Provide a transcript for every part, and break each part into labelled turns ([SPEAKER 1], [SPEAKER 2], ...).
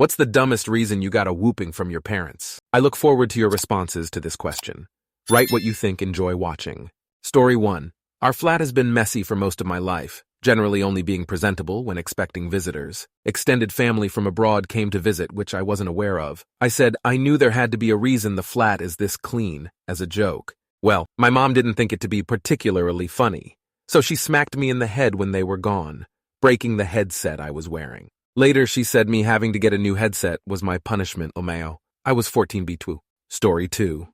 [SPEAKER 1] What's the dumbest reason you got a whooping from your parents? I look forward to your responses to this question. Write what you think, enjoy watching. Story 1. Our flat has been messy for most of my life, generally only being presentable when expecting visitors. Extended family from abroad came to visit, which I wasn't aware of. I said I knew there had to be a reason the flat is this clean, as a joke. Well, my mom didn't think it to be particularly funny, so she smacked me in the head when they were gone, breaking the headset I was wearing. Later, she said me having to get a new headset was my punishment, Omeo. I was 14B2. Story 2.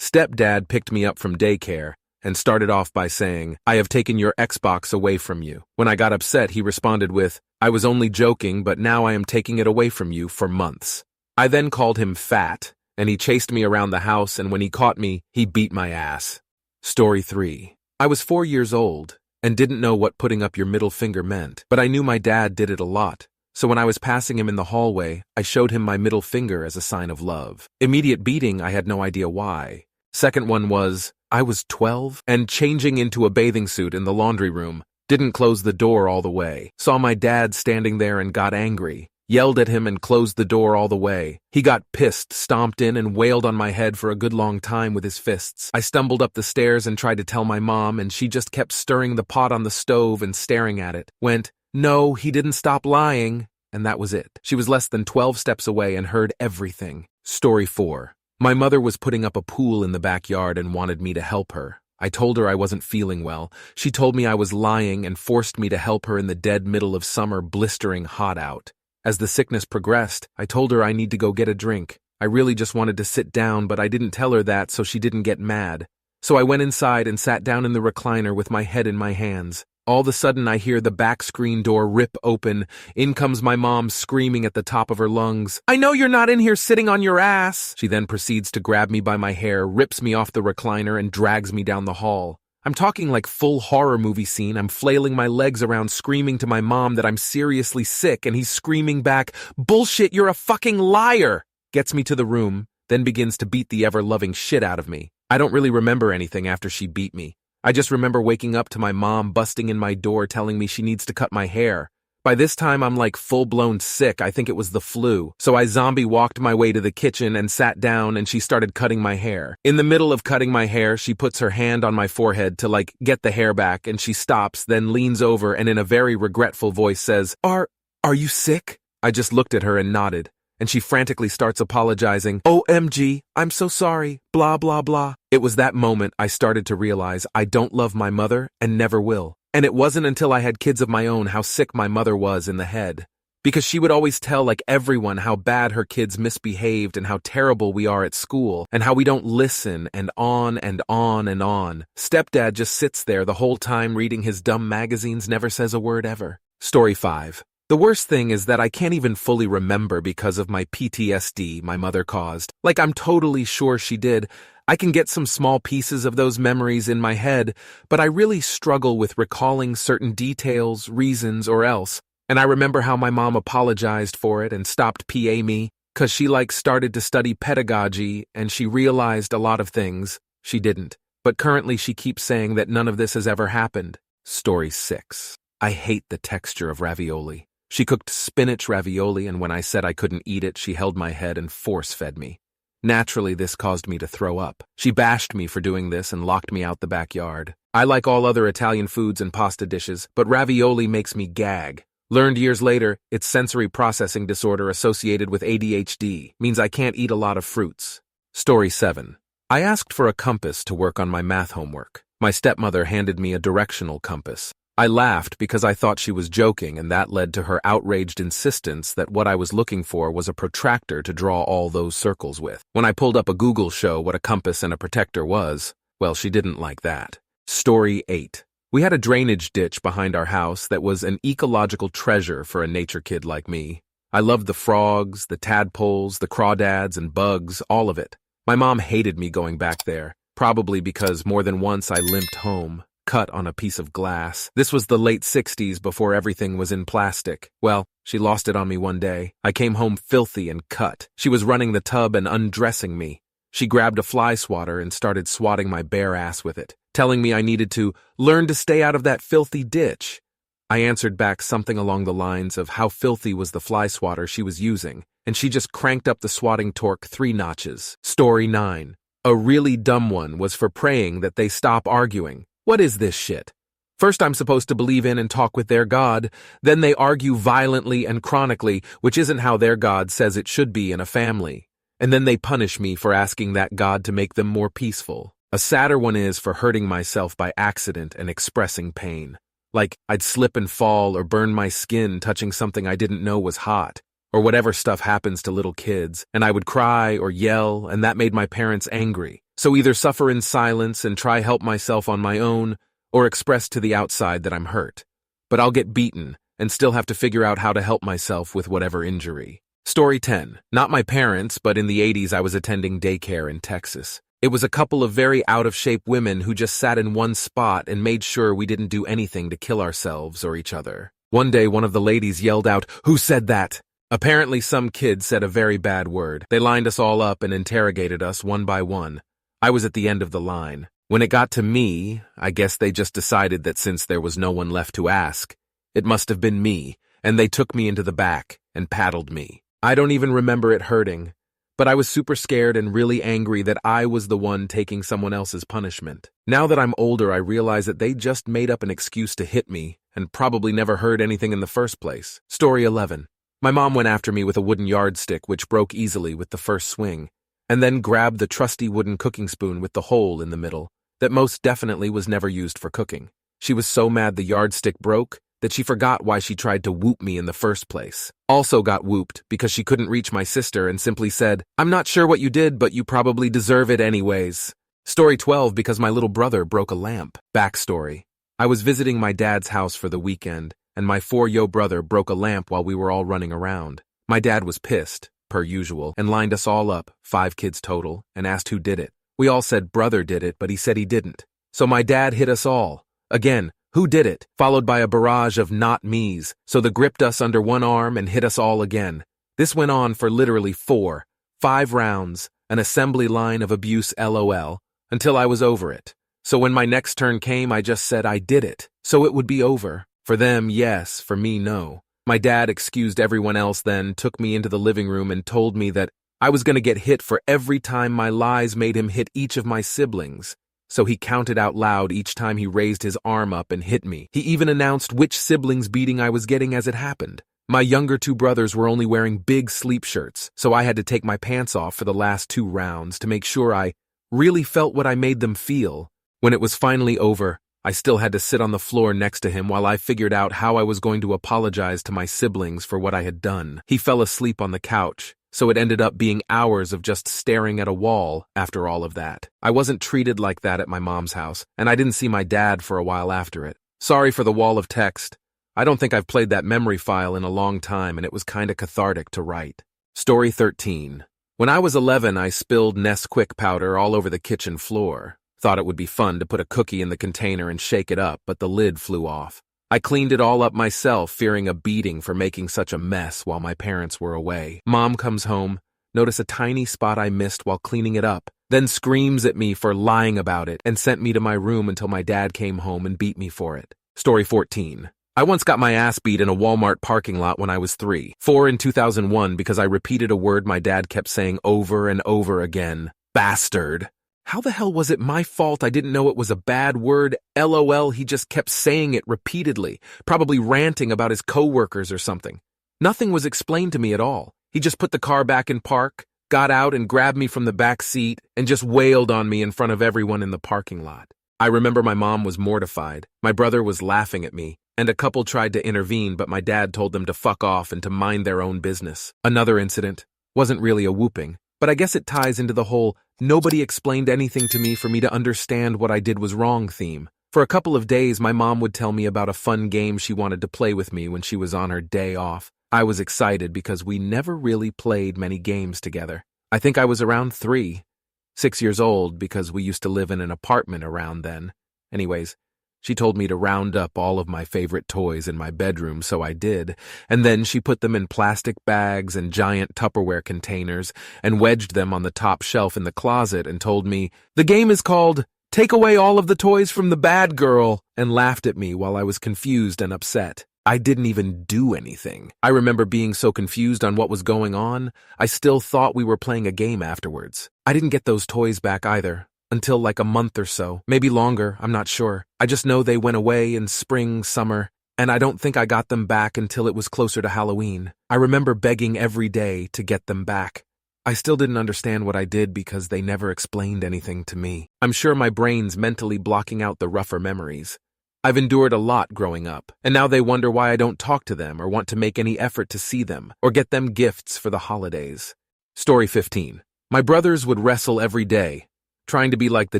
[SPEAKER 1] Stepdad picked me up from daycare and started off by saying, "I have taken your Xbox away from you." When I got upset, he responded with, "I was only joking, but now I am taking it away from you for months." I then called him fat, and he chased me around the house, and when he caught me, he beat my ass. Story 3. I was 4 years old and didn't know what putting up your middle finger meant, but I knew my dad did it a lot. So when I was passing him in the hallway, I showed him my middle finger as a sign of love. Immediate beating, I had no idea why. Second one was, I was 12 and changing into a bathing suit in the laundry room. Didn't close the door all the way. Saw my dad standing there and got angry. Yelled at him and closed the door all the way. He got pissed, stomped in, and wailed on my head for a good long time with his fists. I stumbled up the stairs and tried to tell my mom, and she just kept stirring the pot on the stove and staring at it. Went, "No, he didn't stop lying." And that was it. She was less than 12 steps away and heard everything. Story 4. My mother was putting up a pool in the backyard and wanted me to help her. I told her I wasn't feeling well. She told me I was lying and forced me to help her in the dead middle of summer, blistering hot out. As the sickness progressed, I told her I need to go get a drink. I really just wanted to sit down, but I didn't tell her that so she didn't get mad. So I went inside and sat down in the recliner with my head in my hands. All of a sudden, I hear the back screen door rip open. In comes my mom screaming at the top of her lungs, "I know you're not in here sitting on your ass!" She then proceeds to grab me by my hair, rips me off the recliner, and drags me down the hall. I'm talking like full horror movie scene. I'm flailing my legs around, screaming to my mom that I'm seriously sick, and he's screaming back, "Bullshit, you're a fucking liar!" Gets me to the room, then begins to beat the ever-loving shit out of me. I don't really remember anything after she beat me. I just remember waking up to my mom busting in my door telling me she needs to cut my hair. By this time, I'm like full-blown sick. I think it was the flu. So I zombie walked my way to the kitchen and sat down, and she started cutting my hair. In the middle of cutting my hair, she puts her hand on my forehead to get the hair back, and she stops, then leans over and in a very regretful voice says, Are you sick?" I just looked at her and nodded. And she frantically starts apologizing. "OMG, I'm so sorry, blah, blah, blah." It was that moment I started to realize I don't love my mother and never will. And it wasn't until I had kids of my own how sick my mother was in the head. Because she would always tell everyone how bad her kids misbehaved and how terrible we are at school and how we don't listen and on and on and on. Stepdad just sits there the whole time reading his dumb magazines, never says a word ever. Story 5. The worst thing is that I can't even fully remember because of my PTSD my mother caused. I'm totally sure she did. I can get some small pieces of those memories in my head, but I really struggle with recalling certain details, reasons, or else. And I remember how my mom apologized for it and stopped PA me, because she started to study pedagogy and she realized a lot of things. She didn't. But currently she keeps saying that none of this has ever happened. Story 6. I hate the texture of ravioli. She cooked spinach ravioli, and when I said I couldn't eat it, she held my head and force-fed me. Naturally, this caused me to throw up. She bashed me for doing this and locked me out the backyard. I like all other Italian foods and pasta dishes, but ravioli makes me gag. Learned years later, it's sensory processing disorder associated with ADHD, means I can't eat a lot of fruits. Story 7. I asked for a compass to work on my math homework. My stepmother handed me a directional compass. I laughed because I thought she was joking, and that led to her outraged insistence that what I was looking for was a protractor to draw all those circles with. When I pulled up a Google show what a compass and a protector was, well, she didn't like that. Story 8. We had a drainage ditch behind our house that was an ecological treasure for a nature kid like me. I loved the frogs, the tadpoles, the crawdads, and bugs, all of it. My mom hated me going back there, probably because more than once I limped home, cut on a piece of glass. This was the late 60s before everything was in plastic. Well, she lost it on me one day. I came home filthy and cut. She was running the tub and undressing me. She grabbed a fly swatter and started swatting my bare ass with it, telling me I needed to learn to stay out of that filthy ditch. I answered back something along the lines of how filthy was the fly swatter she was using, and she just cranked up the swatting torque 3 notches. Story 9. A really dumb one was for praying that they stop arguing. What is this shit? First I'm supposed to believe in and talk with their God, then they argue violently and chronically, which isn't how their God says it should be in a family. And then they punish me for asking that God to make them more peaceful. A sadder one is for hurting myself by accident and expressing pain. Like I'd slip and fall or burn my skin touching something I didn't know was hot, or whatever stuff happens to little kids, and I would cry or yell, and that made my parents angry. So either suffer in silence and try help myself on my own, or express to the outside that I'm hurt. But I'll get beaten and still have to figure out how to help myself with whatever injury. Story 10. Not my parents, but in the 80s I was attending daycare in Texas. It was a couple of very out-of-shape women who just sat in one spot and made sure we didn't do anything to kill ourselves or each other. One day one of the ladies yelled out, "Who said that?" Apparently some kid said a very bad word. They lined us all up and interrogated us one by one. I was at the end of the line. When it got to me, I guess they just decided that since there was no one left to ask, it must have been me, and they took me into the back and paddled me. I don't even remember it hurting, but I was super scared and really angry that I was the one taking someone else's punishment. Now that I'm older, I realize that they just made up an excuse to hit me and probably never heard anything in the first place. Story 11. My mom went after me with a wooden yardstick which broke easily with the first swing, and then grabbed the trusty wooden cooking spoon with the hole in the middle that most definitely was never used for cooking. She was so mad the yardstick broke that she forgot why she tried to whoop me in the first place. Also got whooped because she couldn't reach my sister and simply said, "I'm not sure what you did, but you probably deserve it anyways." Story 12. Because my little brother broke a lamp. Backstory. I was visiting my dad's house for the weekend, and my 4-year brother broke a lamp while we were all running around. My dad was pissed, per usual, and lined us all up, 5 kids total, and asked who did it. We all said brother did it, but he said he didn't. So my dad hit us all. Again, who did it? Followed by a barrage of not me's, so they gripped us under one arm and hit us all again. This went on for literally 5 rounds, an assembly line of abuse LOL, until I was over it. So when my next turn came, I just said I did it, so it would be over. For them, yes, for me, no. My dad excused everyone else then, took me into the living room and told me that I was going to get hit for every time my lies made him hit each of my siblings. So he counted out loud each time he raised his arm up and hit me. He even announced which siblings beating I was getting as it happened. My younger 2 brothers were only wearing big sleep shirts, so I had to take my pants off for the last 2 rounds to make sure I really felt what I made them feel. When it was finally over, I still had to sit on the floor next to him while I figured out how I was going to apologize to my siblings for what I had done. He fell asleep on the couch, so it ended up being hours of just staring at a wall after all of that. I wasn't treated like that at my mom's house, and I didn't see my dad for a while after it. Sorry for the wall of text. I don't think I've played that memory file in a long time, and it was kinda cathartic to write. Story 13. When I was 11, I spilled Nesquik powder all over the kitchen floor. Thought it would be fun to put a cookie in the container and shake it up, but the lid flew off. I cleaned it all up myself, fearing a beating for making such a mess while my parents were away. Mom comes home, notice a tiny spot I missed while cleaning it up, then screams at me for lying about it and sent me to my room until my dad came home and beat me for it. Story 14. I once got my ass beat in a Walmart parking lot when I was 3. 4 in 2001 because I repeated a word my dad kept saying over and over again. Bastard. How the hell was it my fault I didn't know it was a bad word? LOL, he just kept saying it repeatedly, probably ranting about his coworkers or something. Nothing was explained to me at all. He just put the car back in park, got out and grabbed me from the back seat, and just wailed on me in front of everyone in the parking lot. I remember my mom was mortified, my brother was laughing at me, and a couple tried to intervene, but my dad told them to fuck off and to mind their own business. Another incident. Wasn't really a whooping, but I guess it ties into the whole nobody explained anything to me for me to understand what I did was wrong theme. For a couple of days, my mom would tell me about a fun game she wanted to play with me when she was on her day off. I was excited because we never really played many games together. I think I was around 6 years old because we used to live in an apartment around then. Anyways, she told me to round up all of my favorite toys in my bedroom, so I did, and then she put them in plastic bags and giant Tupperware containers and wedged them on the top shelf in the closet and told me, "The game is called Take Away All of the Toys from the Bad Girl," and laughed at me while I was confused and upset. I didn't even do anything. I remember being so confused on what was going on, I still thought we were playing a game afterwards. I didn't get those toys back either, until like a month or so, maybe longer, I'm not sure. I just know they went away in spring, summer, and I don't think I got them back until it was closer to Halloween. I remember begging every day to get them back. I still didn't understand what I did because they never explained anything to me. I'm sure my brain's mentally blocking out the rougher memories. I've endured a lot growing up, and now they wonder why I don't talk to them or want to make any effort to see them or get them gifts for the holidays. Story 15. My brothers would wrestle every day, trying to be like the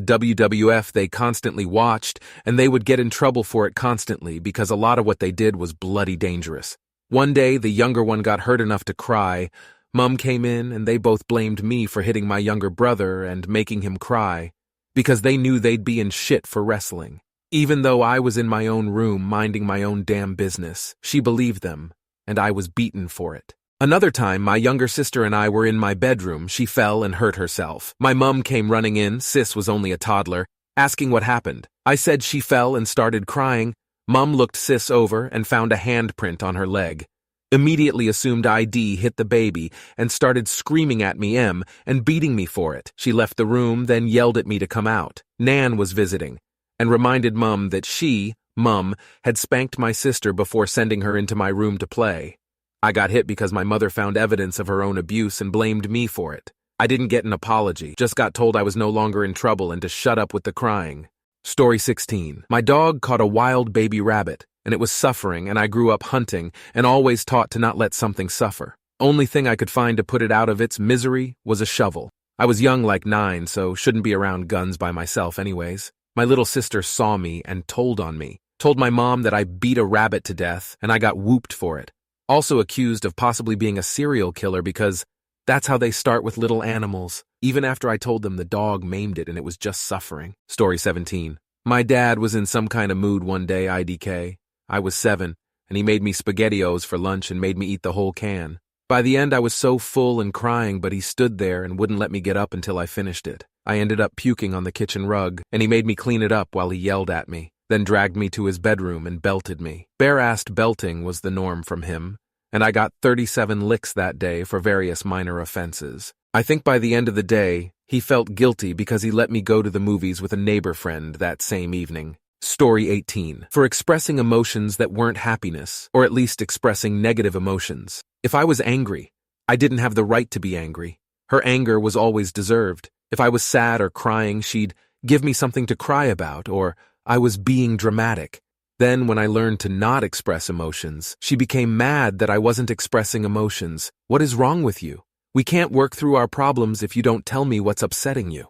[SPEAKER 1] WWF they constantly watched, and they would get in trouble for it constantly because a lot of what they did was bloody dangerous. One day, the younger one got hurt enough to cry. Mom came in, and they both blamed me for hitting my younger brother and making him cry, because they knew they'd be in shit for wrestling. Even though I was in my own room minding my own damn business, she believed them, and I was beaten for it. Another time, my younger sister and I were in my bedroom. She fell and hurt herself. My mum came running in, Sis was only a toddler, asking what happened. I said she fell and started crying. Mum looked Sis over and found a handprint on her leg. Immediately assumed ID hit the baby and started screaming at me and beating me for it. She left the room, then yelled at me to come out. Nan was visiting and reminded Mum that Mum, had spanked my sister before sending her into my room to play. I got hit because my mother found evidence of her own abuse and blamed me for it. I didn't get an apology, just got told I was no longer in trouble and to shut up with the crying. Story 16. My dog caught a wild baby rabbit, and it was suffering, and I grew up hunting and always taught to not let something suffer. Only thing I could find to put it out of its misery was a shovel. I was young, like 9, so shouldn't be around guns by myself anyways. My little sister saw me and told on me. Told my mom that I beat a rabbit to death, and I got whooped for it. Also accused of possibly being a serial killer because that's how they start with little animals, even after I told them the dog maimed it and it was just suffering. Story 17. My dad was in some kind of mood one day, IDK. I was 7, and he made me SpaghettiOs for lunch and made me eat the whole can. By the end, I was so full and crying, but he stood there and wouldn't let me get up until I finished it. I ended up puking on the kitchen rug, and he made me clean it up while he yelled at me, then dragged me to his bedroom and belted me. Bare-assed belting was the norm from him, and I got 37 licks that day for various minor offenses. I think by the end of the day, he felt guilty because he let me go to the movies with a neighbor friend that same evening. Story 18. For expressing emotions that weren't happiness, or at least expressing negative emotions. If I was angry, I didn't have the right to be angry. Her anger was always deserved. If I was sad or crying, she'd give me something to cry about, or I was being dramatic. Then, when I learned to not express emotions, she became mad that I wasn't expressing emotions. What is wrong with you? We can't work through our problems if you don't tell me what's upsetting you.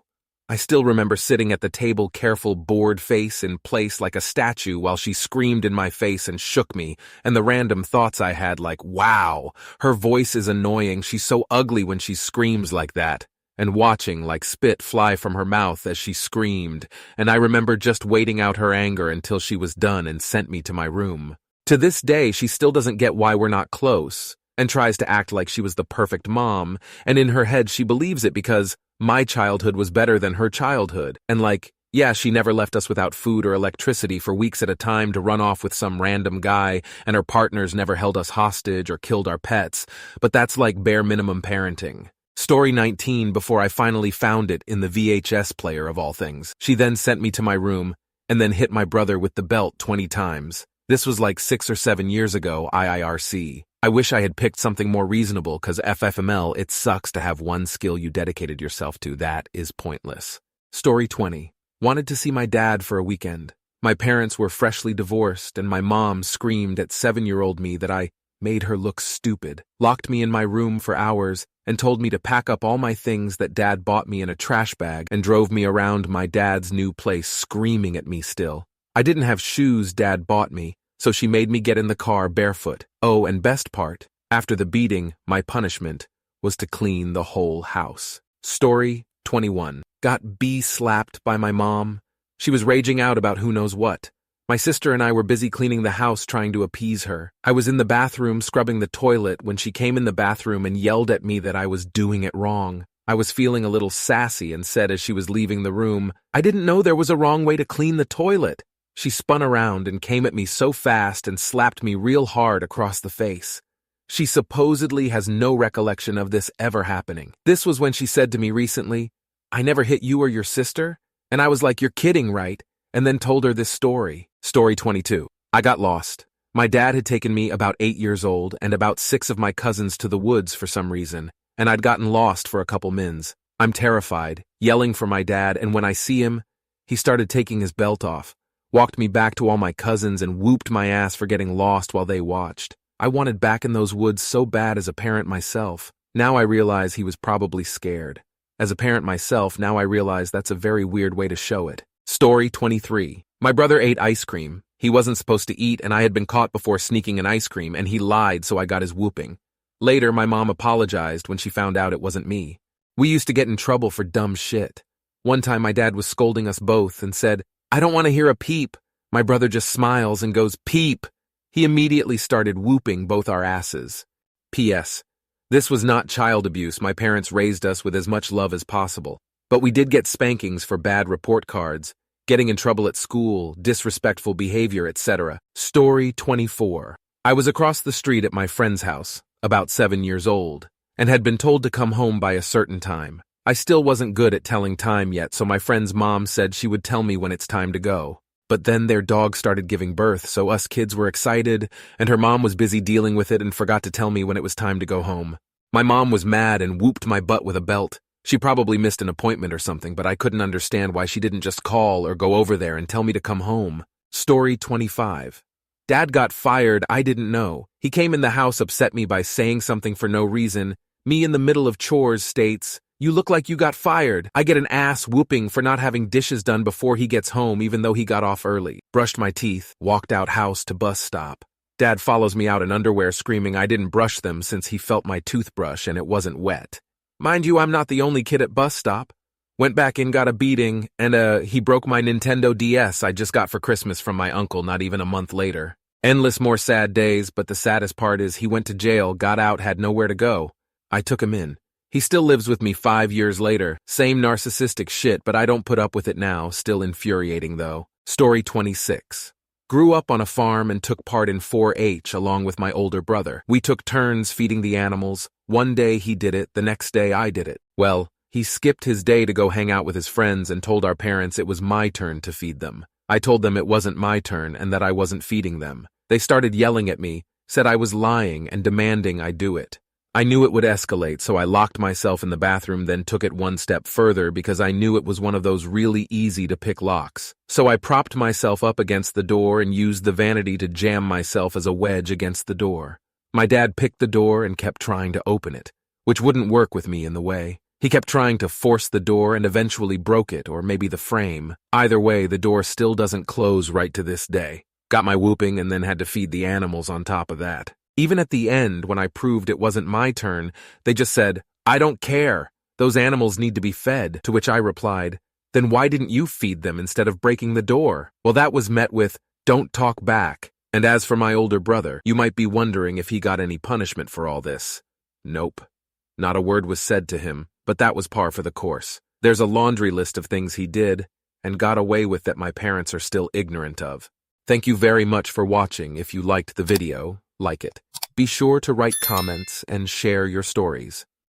[SPEAKER 1] I still remember sitting at the table, careful, bored face in place like a statue while she screamed in my face and shook me, and the random thoughts I had like, wow, her voice is annoying, she's so ugly when she screams like that, and watching like spit fly from her mouth as she screamed, and I remember just waiting out her anger until she was done and sent me to my room. To this day, she still doesn't get why we're not close, and tries to act like she was the perfect mom, and in her head she believes it because my childhood was better than her childhood, and like, yeah, she never left us without food or electricity for weeks at a time to run off with some random guy, and her partners never held us hostage or killed our pets, but that's like bare minimum parenting. Story 19. Before I finally found it in the VHS player of all things. She then sent me to my room, and then hit my brother with the belt 20 times. This was like 6 or 7 years ago, IIRC. I wish I had picked something more reasonable, cause FFML, it sucks to have one skill you dedicated yourself to. That is pointless. Story 20. Wanted to see my dad for a weekend. My parents were freshly divorced, and my mom screamed at 7-year-old me that I made her look stupid, locked me in my room for hours, and told me to pack up all my things that Dad bought me in a trash bag and drove me around my dad's new place screaming at me still. I didn't have shoes Dad bought me, so she made me get in the car barefoot. Oh, and best part, after the beating, my punishment was to clean the whole house. Story 21. Got slapped by my mom. She was raging out about who knows what. My sister and I were busy cleaning the house trying to appease her. I was in the bathroom scrubbing the toilet when she came in the bathroom and yelled at me that I was doing it wrong. I was feeling a little sassy and said as she was leaving the room, I didn't know there was a wrong way to clean the toilet. She spun around and came at me so fast and slapped me real hard across the face. She supposedly has no recollection of this ever happening. This was when she said to me recently, "I never hit you or your sister?" And I was like, "You're kidding, right?" And then told her this story. Story 22. I got lost. My dad had taken me about 8 years old and about 6 of my cousins to the woods for some reason, and I'd gotten lost for a couple mins. I'm terrified, yelling for my dad, and when I see him, he started taking his belt off, walked me back to all my cousins and whooped my ass for getting lost while they watched. I wanted back in those woods so bad as a parent myself. Now I realize he was probably scared. As a parent myself, now I realize that's a very weird way to show it. Story 23. My brother ate ice cream. He wasn't supposed to eat, and I had been caught before sneaking an ice cream, and he lied, so I got his whooping. Later, my mom apologized when she found out it wasn't me. We used to get in trouble for dumb shit. One time my dad was scolding us both and said, "I don't want to hear a peep." My brother just smiles and goes, "Peep." He immediately started whooping both our asses. P.S. This was not child abuse. My parents raised us with as much love as possible. But we did get spankings for bad report cards, getting in trouble at school, disrespectful behavior, etc. Story 24. I was across the street at my friend's house, about 7 years old, and had been told to come home by a certain time. I still wasn't good at telling time yet, so my friend's mom said she would tell me when it's time to go. But then their dog started giving birth, so us kids were excited, and her mom was busy dealing with it and forgot to tell me when it was time to go home. My mom was mad and whooped my butt with a belt. She probably missed an appointment or something, but I couldn't understand why she didn't just call or go over there and tell me to come home. Story 25. Dad got fired, I didn't know. He came in the house, upset me by saying something for no reason. Me in the middle of chores states, "You look like you got fired." I get an ass whooping for not having dishes done before he gets home even though he got off early. Brushed my teeth, walked out house to bus stop. Dad follows me out in underwear screaming I didn't brush them since he felt my toothbrush and it wasn't wet. Mind you, I'm not the only kid at bus stop. Went back in, got a beating, and he broke my Nintendo DS I just got for Christmas from my uncle not even a month later. Endless more sad days, but the saddest part is he went to jail, got out, had nowhere to go. I took him in. He still lives with me 5 years later. Same narcissistic shit, but I don't put up with it now. Still infuriating, though. Story 26. Grew up on a farm and took part in 4-H along with my older brother. We took turns feeding the animals. One day he did it, the next day I did it. Well, he skipped his day to go hang out with his friends and told our parents it was my turn to feed them. I told them it wasn't my turn and that I wasn't feeding them. They started yelling at me, said I was lying and demanding I do it. I knew it would escalate, so I locked myself in the bathroom, then took it one step further because I knew it was one of those really easy-to-pick locks. So I propped myself up against the door and used the vanity to jam myself as a wedge against the door. My dad picked the door and kept trying to open it, which wouldn't work with me in the way. He kept trying to force the door and eventually broke it, or maybe the frame. Either way, the door still doesn't close right to this day. Got my whooping and then had to feed the animals on top of that. Even at the end, when I proved it wasn't my turn, they just said, "I don't care. Those animals need to be fed." To which I replied, "Then why didn't you feed them instead of breaking the door?" Well, that was met with, "Don't talk back." And as for my older brother, you might be wondering if he got any punishment for all this. Nope. Not a word was said to him, but that was par for the course. There's a laundry list of things he did and got away with that my parents are still ignorant of. Thank you very much for watching. If you liked the video, like it. Be sure to write comments and share your stories.